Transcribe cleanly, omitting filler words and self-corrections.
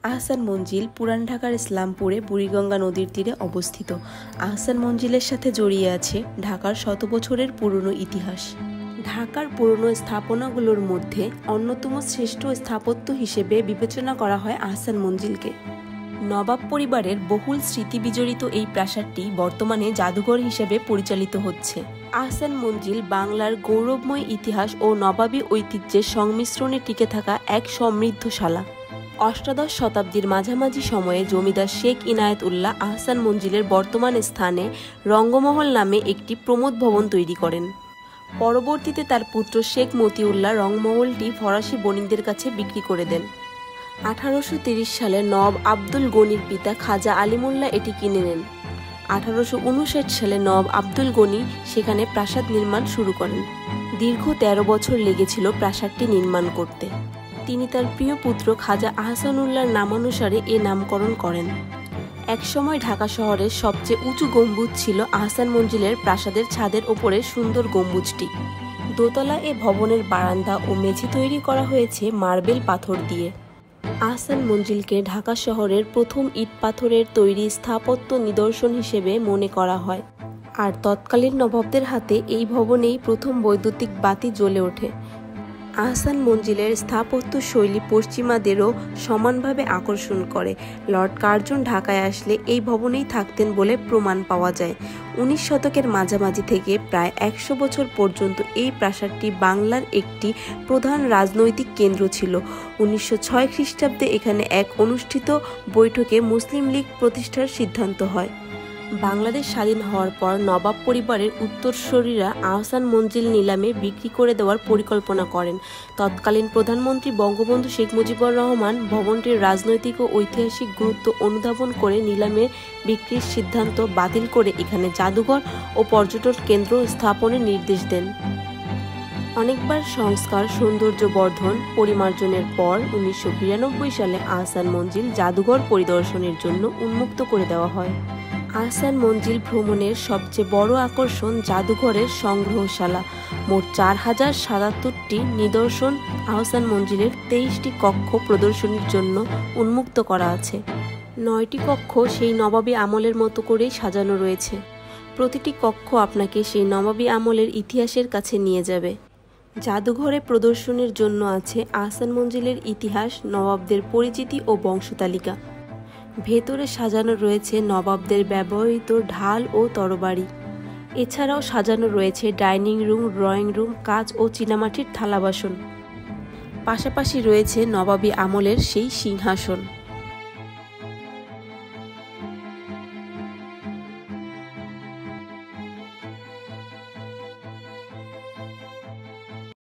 আহসান মঞ্জিল পুরান ঢাকার ইসলামপুরে বুড়িগঙ্গা নদীর তীরে অবস্থিত। আহসান মঞ্জিলের সাথে জড়িয়ে আছে ঢাকার শত বছরের পুরনো ইতিহাস। ঢাকার পুরনো স্থাপনাগুলোর মধ্যে অন্যতম শ্রেষ্ঠ স্থাপত্য হিসেবে বিবেচনা করা হয় আহসান মঞ্জিলকে। নবাব পরিবারের বহুল স্মৃতি বিজড়িত এই প্রাসাদটি বর্তমানে জাদুঘর হিসেবে পরিচালিত হচ্ছে। আহসান মঞ্জিল বাংলার গৌরবময় ইতিহাস ও নবাবী ঐতিহ্যের সংমিশ্রণে টিকে থাকা এক সমৃদ্ধশালা। অষ্টাদশ শতাব্দীর মাঝামাঝি সময়ে জমিদার শেখ ইনায়েত উল্লাহ আহসান মঞ্জিলের বর্তমান স্থানে রঙ্গমহল নামে একটি প্রমোদ ভবন তৈরি করেন। পরবর্তীতে তার পুত্র শেখ মতিউল্লাহ রংমহলটি ফরাসি বণিকদের কাছে বিক্রি করে দেন। 1830 সালে নবাব আব্দুল গনির পিতা খাজা আলিমুল্লাহ এটি কিনে নেন। 1859 সালে নবাব আব্দুল গনি সেখানে প্রাসাদ নির্মাণ শুরু করেন। দীর্ঘ 13 বছর লেগেছিল প্রাসাদটি নির্মাণ করতে। তিনি তার প্রিয় পুত্র খাজা আহসানুল্লাহর নামানুসারে এ নামকরণ করেন। একসময় ঢাকা শহরের সবচেয়ে উঁচু গম্বুজ ছিল আহসান মঞ্জিলের প্রাসাদের ছাদের ওপরের সুন্দর গম্বুজটি। দোতলা এ ভবনের বারান্দা ও মেঝে তৈরি করা হয়েছে মার্বেল পাথর দিয়ে। আহসান মঞ্জিলকে ঢাকা শহরের প্রথম ইট পাথরের তৈরি স্থাপত্য নিদর্শন হিসেবে মনে করা হয়। আর তৎকালীন নবাবদের হাতে এই ভবনেই প্রথম বৈদ্যুতিক বাতি জ্বলে ওঠে। আহসান মঞ্জিলের স্থাপত্য শৈলী পশ্চিমাদেরও সমানভাবে আকর্ষণ করে। লর্ড কার্জন ঢাকায় আসলে এই ভবনেই থাকতেন বলে প্রমাণ পাওয়া যায়। 19 শতকের মাঝামাঝি থেকে প্রায় 100 বছর পর্যন্ত এই প্রাসাদটি বাংলার একটি প্রধান রাজনৈতিক কেন্দ্র ছিল। 1906 খ্রিস্টাব্দে এখানে এক অনুষ্ঠিত বৈঠকে মুসলিম লীগ প্রতিষ্ঠার সিদ্ধান্ত হয়। বাংলাদেশ স্বাধীন হওয়ার পর নবাব পরিবারের উত্তরসূরিরা আহসান মঞ্জিল নিলামে বিক্রি করে দেওয়ার পরিকল্পনা করেন। তৎকালীন প্রধানমন্ত্রী বঙ্গবন্ধু শেখ মুজিবুর রহমান ভবনটির রাজনৈতিক ও ঐতিহাসিক গুরুত্ব অনুধাবন করে নিলামে বিক্রির সিদ্ধান্ত বাতিল করে এখানে জাদুঘর ও পর্যটন কেন্দ্র স্থাপনের নির্দেশ দেন। অনেকবার সংস্কার, সৌন্দর্য বর্ধন, পরিমার্জনের পর 1992 সালে আহসান মঞ্জিল জাদুঘর পরিদর্শনের জন্য উন্মুক্ত করে দেওয়া হয়। আহসান মঞ্জিল ভ্রমণের সবচেয়ে বড় আকর্ষণ জাদুঘরের সংগ্রহশালা। মোট 4077টি নিদর্শন আহসান মঞ্জিলের 23টি কক্ষ প্রদর্শনীর জন্য উন্মুক্ত করা আছে। 9টি কক্ষ সেই নবাবী আমলের মতো করেই সাজানো রয়েছে। প্রতিটি কক্ষ আপনাকে সেই নবাবী আমলের ইতিহাসের কাছে নিয়ে যাবে। জাদুঘরে প্রদর্শনীর জন্য আছে আহসান মঞ্জিলের ইতিহাস, নবাবদের পরিচিতি ও বংশতালিকা। ভেতরে সাজানো রয়েছে নবাবদের ব্যবহৃত ঢাল ও তরবারি। এছাড়াও সাজানো রয়েছে ডাইনিং রুম, ড্রয়িং রুম, কাঁচ ও চীনামাটির থালা বাসন। পাশাপাশি রয়েছে নবাবী আমলের সেই সিংহাসন।